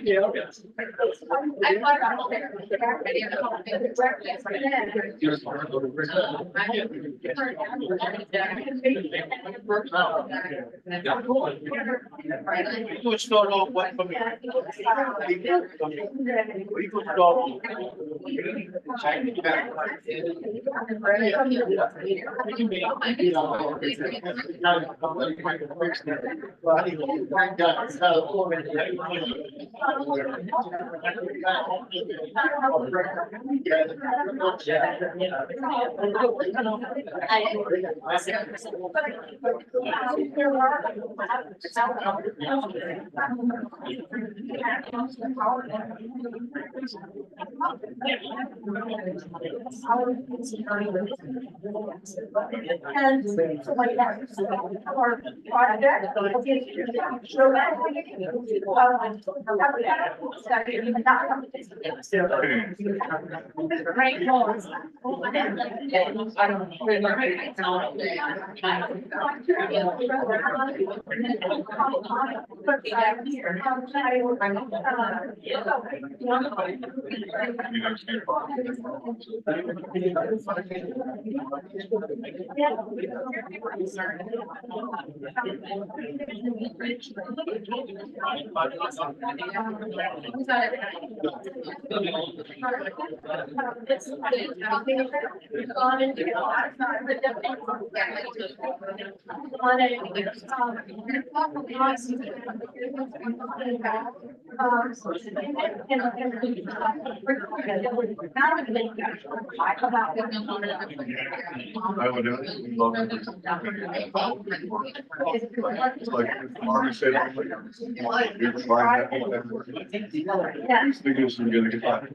Yeah. Okay. You would start off what? And so like that, or project, I would love it. Like Margaret said, you're trying that. These figures are gonna get back.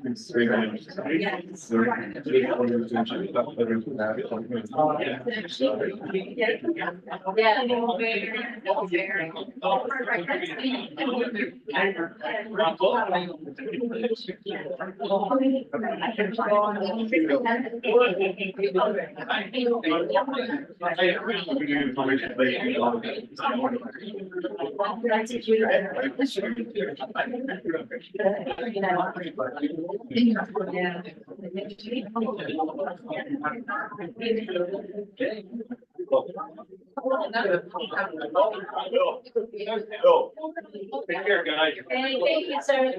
Take care, guys. Thank you, sir.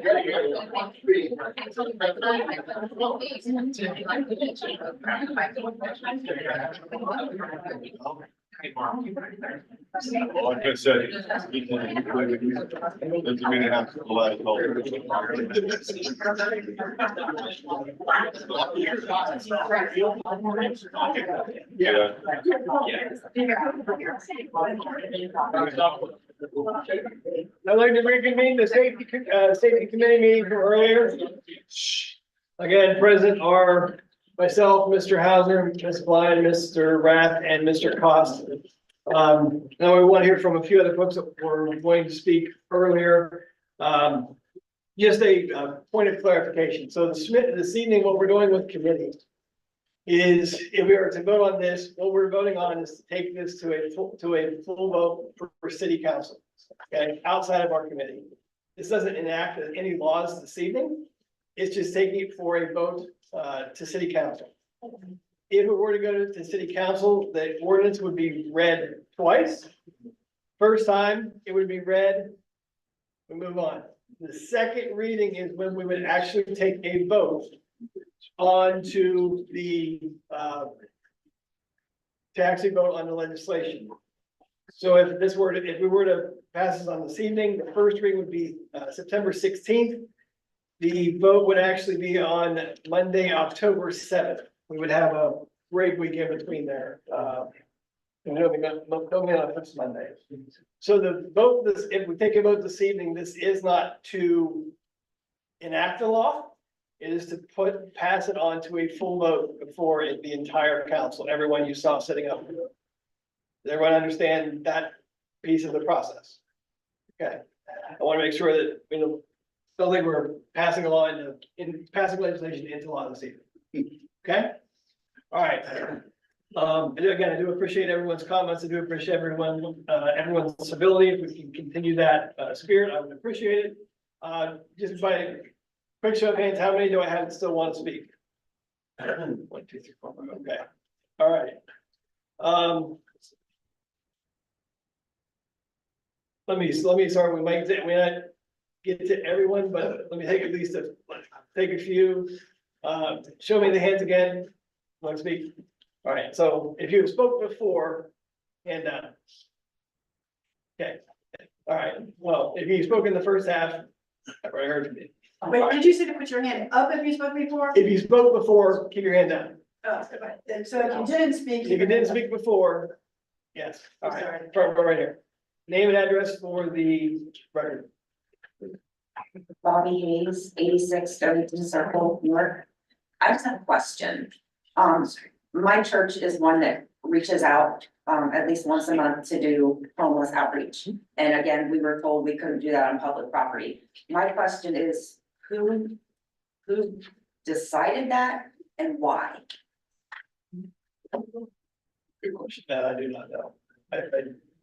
Well, like I said, doesn't mean it has to go out of color. Yeah. I'd like to reconvene the safety committee meeting from earlier. Again, present are myself, Mr. Hauser, Ms. Blind, Mr. Rath, and Mr. Cost. Now we want to hear from a few other folks that were going to speak earlier. Just a point of clarification. So this evening, what we're doing with committee is, if we are to vote on this, what we're voting on is to take this to a full vote for city council. Okay, outside of our committee. This doesn't enact any laws this evening. It's just taking it for a vote to city council. If it were to go to city council, the ordinance would be read twice. First time, it would be read, we move on. The second reading is when we would actually take a vote onto the, to actually vote on the legislation. So if we were to pass this on this evening, the first reading would be September 16th. The vote would actually be on Monday, October 7th. We would have a break week in between there. Coming on next Monday. So the vote, if we take a vote this evening, this is not to enact the law. It is to pass it on to a full vote before the entire council, everyone you saw sitting up. Does everyone understand that piece of the process? Okay, I want to make sure that, don't think we're passing a law passing legislation into law this evening. Okay, all right. Again, I do appreciate everyone's comments. I do appreciate everyone's civility. If we can continue that spirit, I would appreciate it. Just by quick show of hands, how many do I have that still want to speak? 1, 2, 3, 4, okay, all right. Let me start, we might not get to everyone, but let me take at least take a few. Show me the hands again, want to speak? All right, so if you spoke before, hand down. Okay, all right, well, if you spoke in the first half, I've already heard from you. Wait, did you say to put your hand up if you spoke before? If you spoke before, keep your hand down. Oh, so if you didn't speak. If you didn't speak before, yes, all right, right here. Name and address for the record. Bobby Hayes, 86 Stonington Circle, Newark. I just have a question. My church is one that reaches out at least once a month to do homeless outreach. And again, we were told we couldn't do that on public property. My question is, who decided that and why? Good question. I do not know. I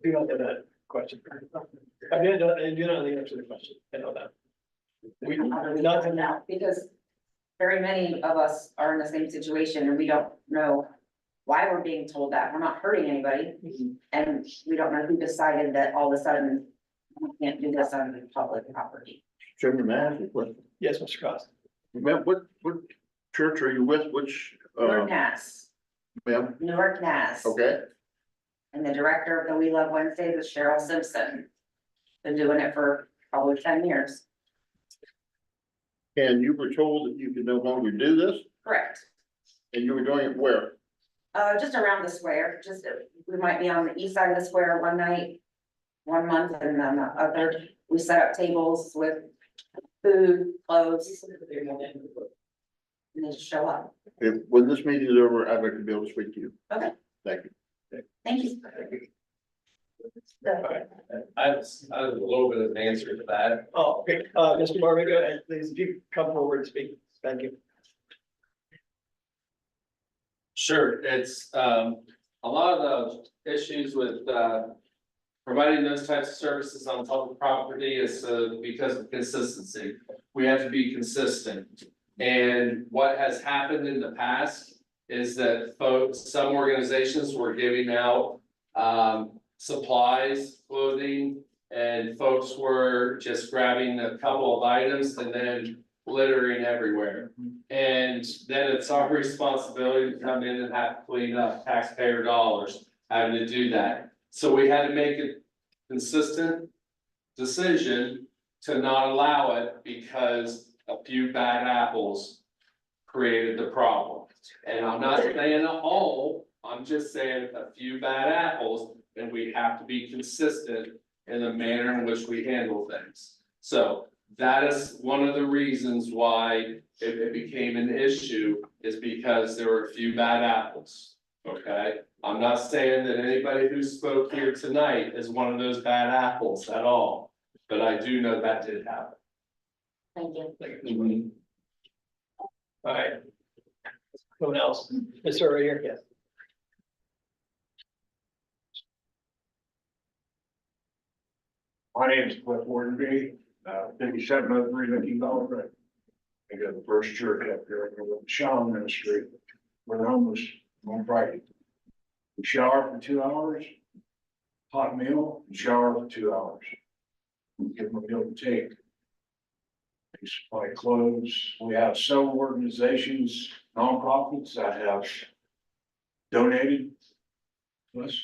do not know that question. I do not know the answer to the question. I know that. We not to Now, because very many of us are in the same situation and we don't know why we're being told that. We're not hurting anybody. And we don't know who decided that all of a sudden we can't do this on public property. Chairman, may I ask you a question? Yes, Mr. Cost. Ma'am, what church are you with? Which, Newark NAS, ma'am? Newark NAS. Okay, And the director of the We Love Wednesdays is Cheryl Simpson. Been doing it for probably 10 years. and you were told that you could no longer do this, Correct. and you were doing it where? Just around the square, just, we might be on the east side of the square one night, 1 month, and then the other, we set up tables with food, clothes. And they just show up. When this meeting is over, I'd like to be able to speak to you. Okay. Thank you. Thank you. I have a little bit of an answer to that. Oh, okay, Mr. Marvin, go ahead, please, if you come forward and speak, thank you. Sure, it's, a lot of the issues with, providing those types of services on public property is, because of consistency. We have to be consistent. And what has happened in the past is that some organizations were giving out, supplies, clothing, and folks were just grabbing a couple of items and then littering everywhere. And then it's our responsibility to come in and have to clean up, taxpayer dollars, having to do that. So we had to make a consistent decision to not allow it because a few bad apples created the problem. And I'm not saying all, I'm just saying a few bad apples, and we have to be consistent in the manner in which we handle things. So that is one of the reasons why it became an issue, is because there were a few bad apples. Okay, I'm not saying that anybody who spoke here tonight is one of those bad apples at all, but I do know that did happen. Thank you. All right. Someone else, Mr. right here, yes. My name is Cliff Wardenby, 5703 Lincoln Dollar Road. I got the first church up here with the shower ministry. We're homeless on Friday. We shower for 2 hours, hot meal, and shower for 2 hours. Give them a meal to take. We supply clothes. We have several organizations, nonprofits that have donated to us.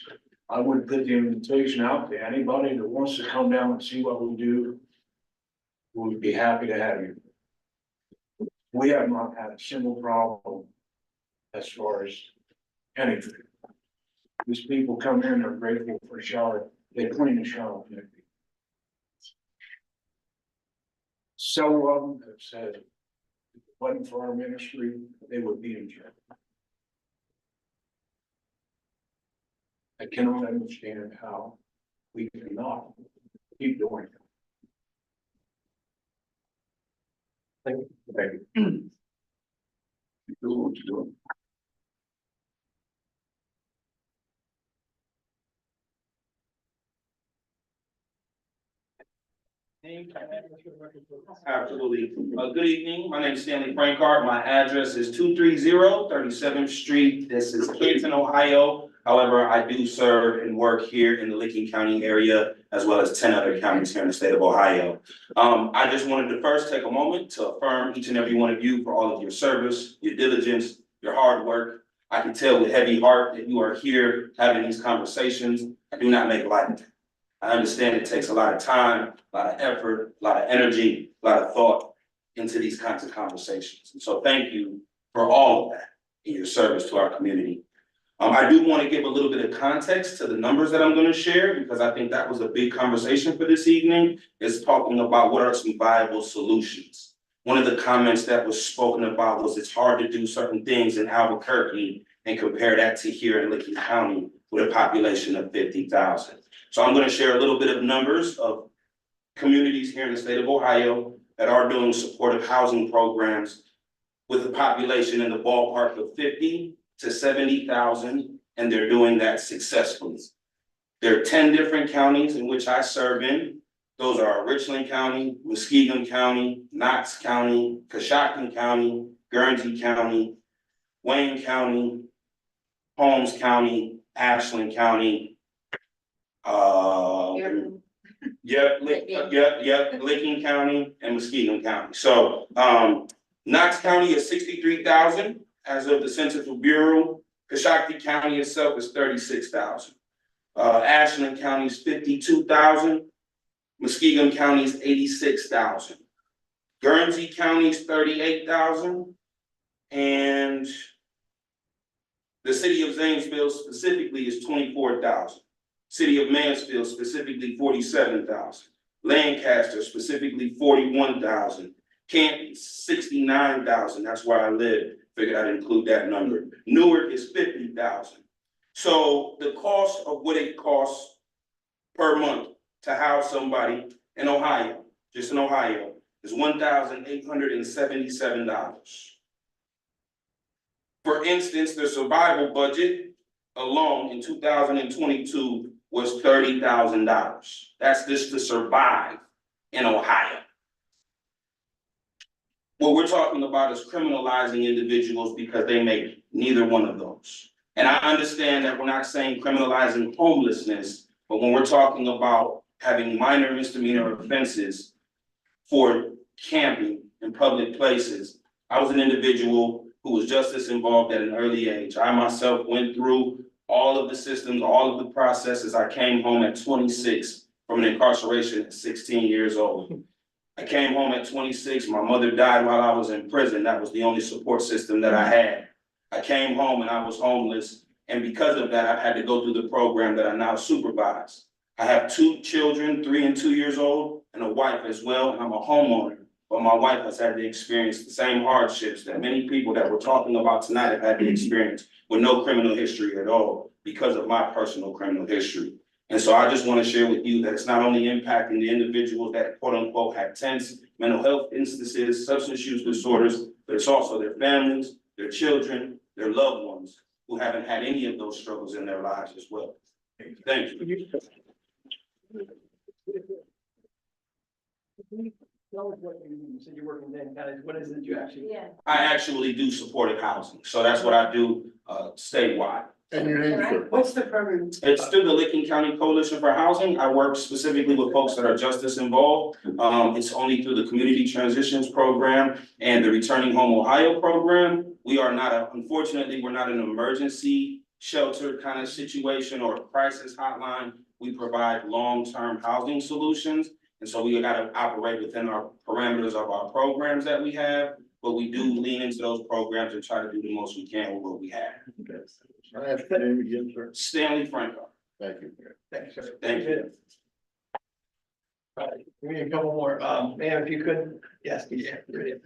I would put the invitation out to anybody that wants to come down and see what we do. We would be happy to have you. We have not had a single problem as far as anything. These people come in, they're grateful for a shower, they clean the shower. Several of them have said, if it wasn't for our ministry, they would be in jail. I cannot understand how we cannot keep doing it. Thank you. Do what you're doing. Name and address for the record, please. Absolutely. Good evening. My name is Stanley Frankart. My address is 230 37th Street. This is Clinton, Ohio. However, I do serve and work here in the Licking County area, as well as 10 other counties here in the state of Ohio. I just wanted to first take a moment to affirm each and every one of you for all of your service, your diligence, your hard work. I can tell with heavy heart that you are here having these conversations. I do not make light of it. I understand it takes a lot of time, a lot of effort, a lot of energy, a lot of thought into these kinds of conversations. And so thank you for all of that in your service to our community. I do want to give a little bit of context to the numbers that I'm going to share, because I think that was a big conversation for this evening, is talking about what are some viable solutions. One of the comments that was spoken about was it's hard to do certain things in Albuquerque and compare that to here in Licking County with a population of 50,000. So I'm going to share a little bit of numbers of communities here in the state of Ohio that are doing supportive housing programs with a population in the ballpark of 50 to 70,000, and they're doing that successfully. There are 10 different counties in which I serve in. Those are Richland County, Muskegon County, Knox County, Coshocton County, Guernsey County, Wayne County, Holmes County, Ashland County. Licking County and Muskegon County. So, Knox County is 63,000 as of the Census Bureau. Coshocton County itself is 36,000. Ashland County is 52,000. Muskegon County is 86,000. Guernsey County is 38,000. And the city of Zanesville specifically is 24,000. City of Mansfield specifically 47,000. Lancaster specifically 41,000. Canton 69,000. That's where I live. Figured I'd include that number. Newark is 50,000. So the cost of what it costs per month to house somebody in Ohio, just in Ohio, is $1,877. For instance, the survival budget alone in 2022 was $30,000. That's just to survive in Ohio. What we're talking about is criminalizing individuals because they make neither one of those. And I understand that we're not saying criminalizing homelessness, but when we're talking about having minor misdemeanor offenses for camping in public places, I was an individual who was justice involved at an early age. I myself went through all of the systems, all of the processes. I came home at 26 from an incarceration at 16 years old. I came home at 26. My mother died while I was in prison. That was the only support system that I had. I came home and I was homeless. And because of that, I had to go through the program that I now supervise. I have 2 children, 3 and 2 years old, and a wife as well, and I'm a homeowner. But my wife has had to experience the same hardships that many people that we're talking about tonight have had to experience with no criminal history at all because of my personal criminal history. And so I just want to share with you that it's not only impacting the individuals that quote unquote have tense mental health instances, substance use disorders, but it's also their families, their children, their loved ones who haven't had any of those struggles in their lives as well. Thank you. Tell us what you said you work in 10 counties. What is it you actually? Yeah. I actually do supportive housing. So that's what I do statewide. And your name, sir? What's the program? It's through the Licking County Coalition for Housing. I work specifically with folks that are justice involved. It's only through the Community Transitions Program and the Returning Home Ohio program. We are not, unfortunately, we're not an emergency shelter kind of situation or a crisis hotline. We provide long-term housing solutions. And so we gotta operate within our parameters of our programs that we have, but we do lean into those programs and try to do the most we can with what we have. Okay. Can I ask your name again, sir? Stanley Franco. Thank you. Thanks, sir. Thank you. All right, give me a couple more. Ma'am, if you could, yes, yeah, brilliant.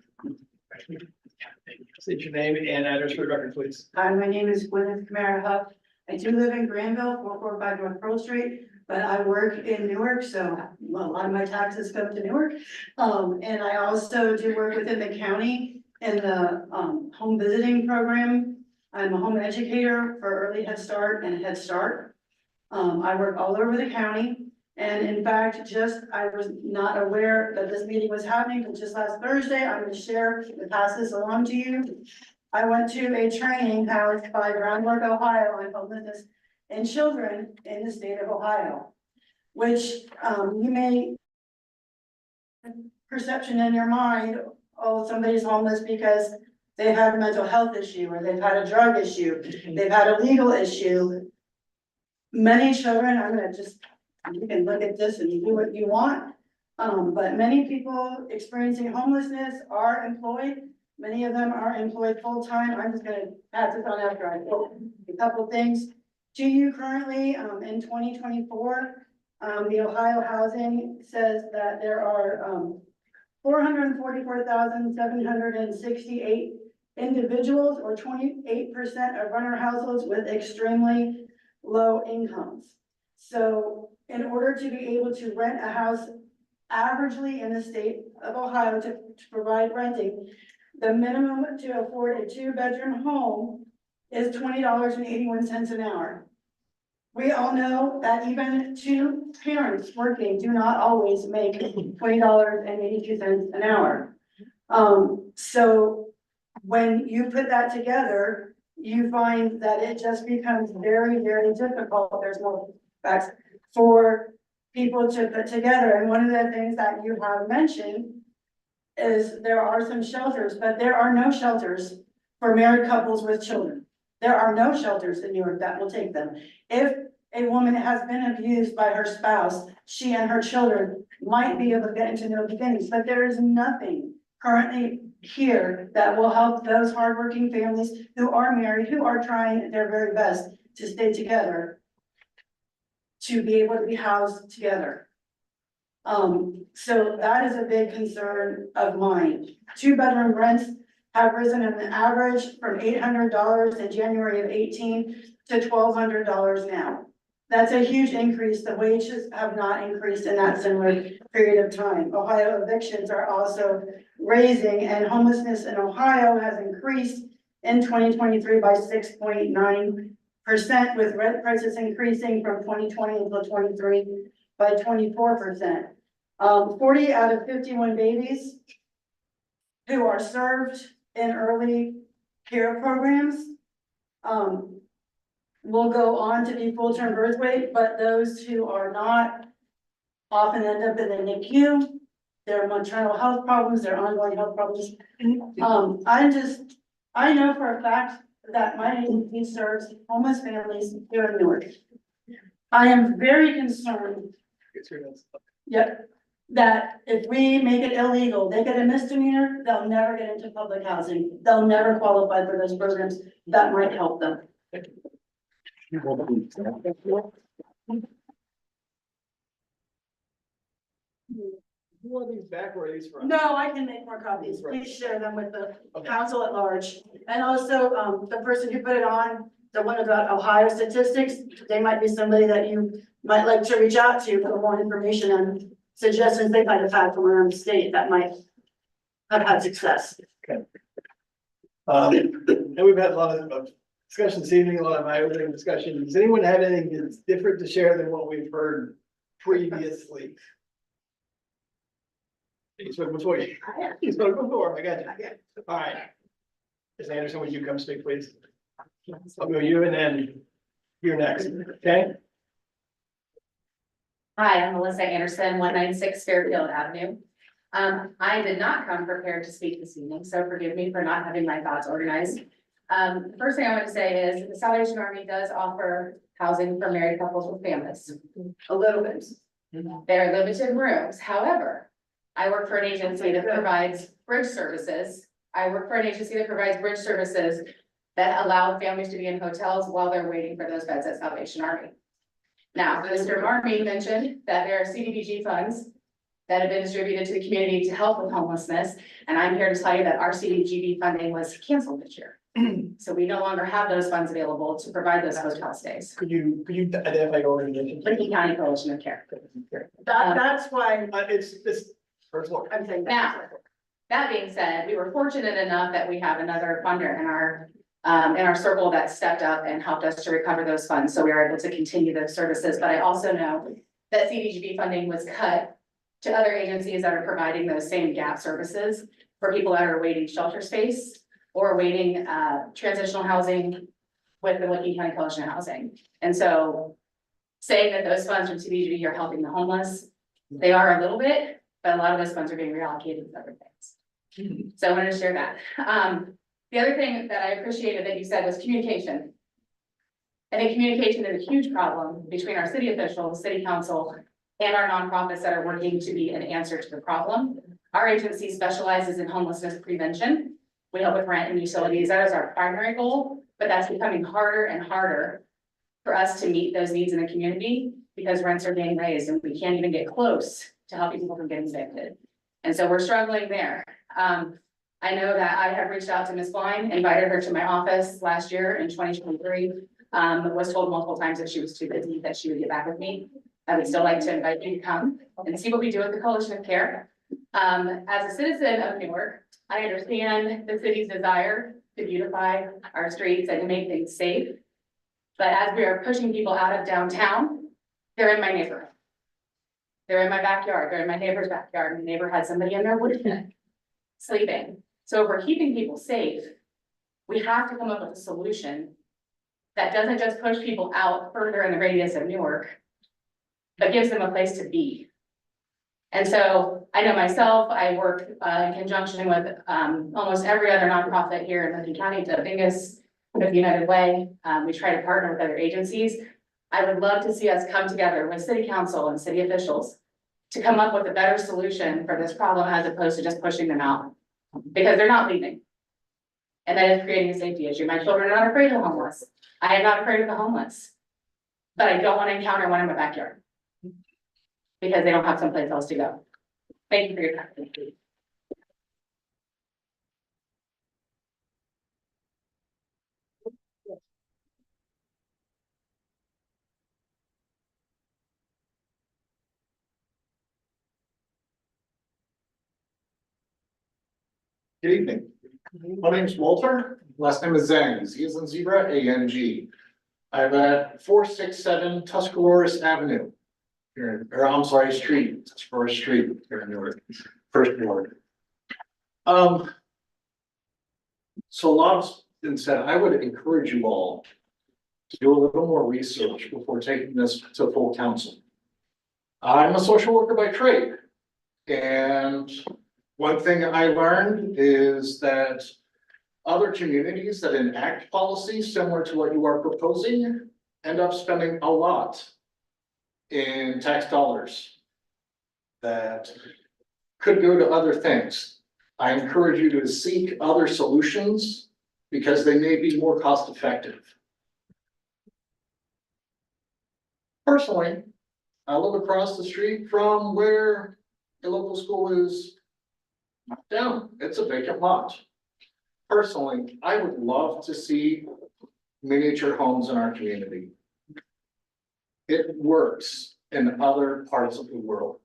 State your name and address for the record, please. Hi, my name is Gwyneth Kamara Huff. I do live in Granville, 445 North Pearl Street, but I work in Newark, so a lot of my taxes come to Newark. And I also do work within the county in the home visiting program. I'm a home educator for Early Head Start and Head Start. I work all over the county. And in fact, I was not aware that this meeting was happening, but just last Thursday, I'm gonna share and pass this along to you. I went to a training housed by Newark, Ohio, on homelessness and children in the state of Ohio, which, you may perception in your mind, oh, somebody's homeless because they've had a mental health issue, or they've had a drug issue, they've had a legal issue. Many children, you can look at this and you do what you want. But many people experiencing homelessness are employed. Many of them are employed full-time. I'm just gonna pass this on after I quote a couple things to you currently, in 2024. The Ohio Housing says that there are, 444,768 individuals, or 28% of renter households with extremely low incomes. So in order to be able to rent a house averagely in the state of Ohio to provide renting, the minimum to afford a 2-bedroom home is $20.81 an hour. We all know that even two parents working do not always make $20.82 an hour. So when you put that together, you find that it just becomes very, very difficult. There's no facts for people to put together. And one of the things that you have mentioned is there are some shelters, but there are no shelters for married couples with children. There are no shelters in Newark that will take them. If a woman has been abused by her spouse, she and her children might be able to get into no beginnings, but there is nothing currently here that will help those hardworking families who are married, who are trying their very best to stay together, to be able to be housed together. So that is a big concern of mine. 2-bedroom rents have risen on an average from $800 in January of 18 to $1,200 now. That's a huge increase. The wages have not increased in that similar period of time. Ohio evictions are also raising, and homelessness in Ohio has increased in 2023 by 6.9%, with rent prices increasing from 2020 until 23 by 24%. 40 out of 51 babies who are served in early care programs will go on to be full-term birth weight, but those who are not often end up in the NICU. Their maternal health problems, their ongoing health problems. I know for a fact that my agency serves homeless families here in Newark. I am very concerned, yep, that if we make it illegal, they get a misdemeanor, they'll never get into public housing. They'll never qualify for those programs that might help them. You want these back or are these for us? No, I can make more copies. Please share them with the council at large. And also, the person who put it on, the one about Ohio statistics, they might be somebody that you might like to reach out to for more information and suggestions they might have had from around the state that might have had success. Okay. And we've had a lot of discussion this evening, a lot of eye-opening discussion. Does anyone have anything that's different to share than what we've heard previously? You spoke before you. You spoke before, I got you. All right. Ms. Anderson, would you come speak, please? I'll go you and then you're next, okay? Hi, I'm Melissa Anderson, 196 Fairfield Avenue. I did not come prepared to speak this evening, so forgive me for not having my thoughts organized. The first thing I want to say is the Salvation Army does offer housing for married couples with families. A little bit. There are limited rooms. However, I work for an agency that provides bridge services. That allow families to be in hotels while they're waiting for those beds at Salvation Army. Now, Mr. Marmy mentioned that there are CDBG funds that have been distributed to the community to help with homelessness. And I'm here to tell you that our CDBG funding was canceled this year. So we no longer have those funds available to provide those hotel stays. Could you identify your organization? Licking County Coalition of Care. That's why It's first floor. I'm saying Now, that. that being said, we were fortunate enough that we have another funder in our circle that stepped up and helped us to recover those funds. So we were able to continue those services. But I also know that CDBG funding was cut to other agencies that are providing those same gap services for people that are awaiting shelter space or awaiting transitional housing with the Licking County Coalition of Housing. And so saying that those funds from CDBG are helping the homeless, they are a little bit, but a lot of those funds are being reallocated to other things. So I wanted to share that. The other thing that I appreciated that you said was communication. I think communication is a huge problem between our city officials, city council, and our nonprofits that are working to be an answer to the problem. Our agency specializes in homelessness prevention. We help with rent and utilities. That is our primary goal, but that's becoming harder and harder for us to meet those needs in the community because rents are being raised and we can't even get close to helping people from getting evicted. And so we're struggling there. I know that I have reached out to Ms. Blind, invited her to my office last year in 2023. Was told multiple times that she was too busy, that she would get back with me. I would still like to invite you to come and see what we do with the Coalition of Care. As a citizen of Newark, I understand the city's desire to beautify our streets and to make things safe. But as we are pushing people out of downtown, they're in my neighborhood. They're in my backyard, they're in my neighbor's backyard, and the neighbor had somebody in their woodshed sleeping. So if we're keeping people safe, we have to come up with a solution that doesn't just push people out further in the radius of Newark, but gives them a place to be. And so I know myself, I work in conjunction with almost every other nonprofit here in Licking County, the biggest with United Way. We try to partner with other agencies. I would love to see us come together with city council and city officials to come up with a better solution for this problem as opposed to just pushing them out, because they're not leaving. And that is creating a safety issue. My children are not afraid of the homeless. I am not afraid of the homeless, but I don't want to encounter one in my backyard because they don't have someplace else to go. Thank you for your time. Good evening. My name is Walter. Last name is Zhang. Z as in zebra, A-N-G. I'm at 467 Tuscarawas Avenue. Here, or I'm sorry, street, Tuscarawas Street here in Newark, first ward. So a lot has been said. I would encourage you all to do a little more research before taking this to full council. I'm a social worker by trade. And one thing I learned is that other communities that enact policies similar to what you are proposing end up spending a lot in tax dollars that could go to other things. I encourage you to seek other solutions because they may be more cost effective. Personally, I live across the street from where the local school is knocked down. It's a vacant lot. Personally, I would love to see miniature homes in our community. It works in other parts of the world.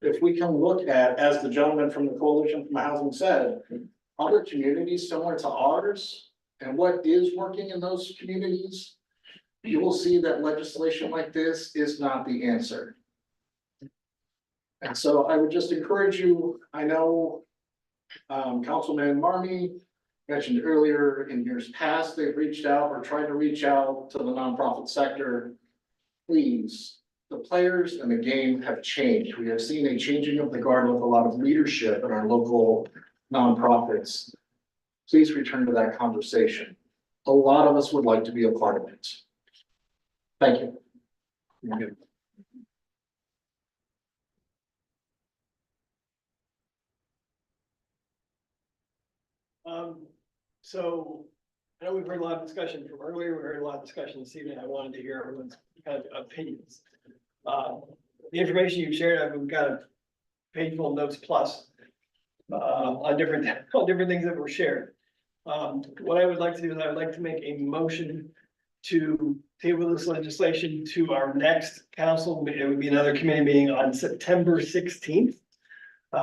If we can look at, as the gentleman from the Coalition for Housing said, other communities similar to ours and what is working in those communities, you will see that legislation like this is not the answer. And so I would just encourage you, I know Councilman Marmy mentioned earlier in years past, they've reached out or tried to reach out to the nonprofit sector. Please, the players and the game have changed. We have seen a changing of the guard with a lot of leadership in our local nonprofits. Please return to that conversation. A lot of us would like to be a part of it. Thank you. Thank you. So I know we've heard a lot of discussion from earlier, we heard a lot of discussion this evening. I wanted to hear everyone's kind of opinions. The information you've shared, we've got a page full of notes plus on different things that were shared. What I would like to do is I would like to make a motion to table this legislation to our next council. It would be another committee meeting on September 16th.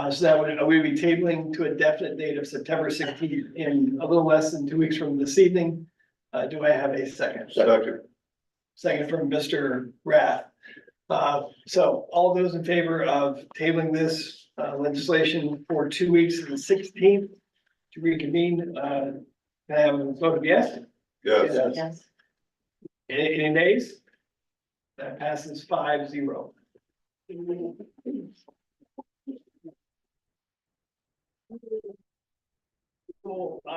So that we'd be tabling to a definite date of September 16th in a little less than 2 weeks from this evening. Do I have a second? Second. Second from Mr. Rath. So all those in favor of tabling this legislation for 2 weeks to the 16th to reconvene, can I have a vote of yes? Yes. Yes. Any nays? That passes 5-0. We'll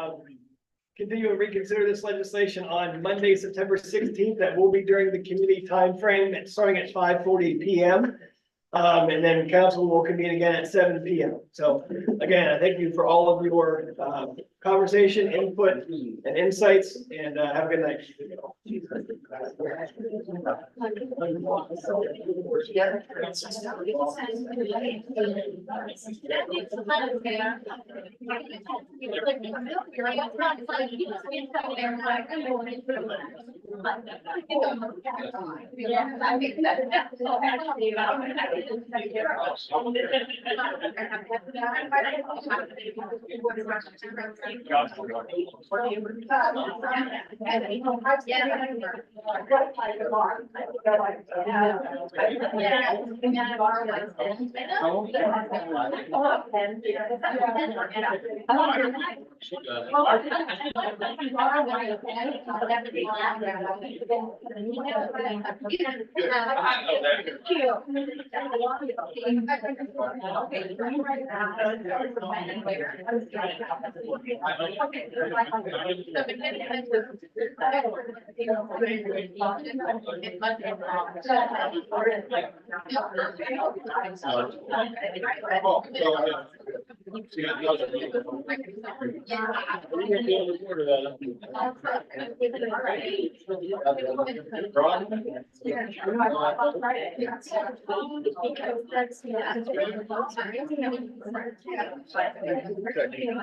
continue and reconsider this legislation on Monday, September 16th. That will be during the community time frame, and starting at 5:40 p.m. And then council will convene again at 7 p.m. So again, I thank you for all of your conversation, input, and insights, and have a good night.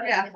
Yeah.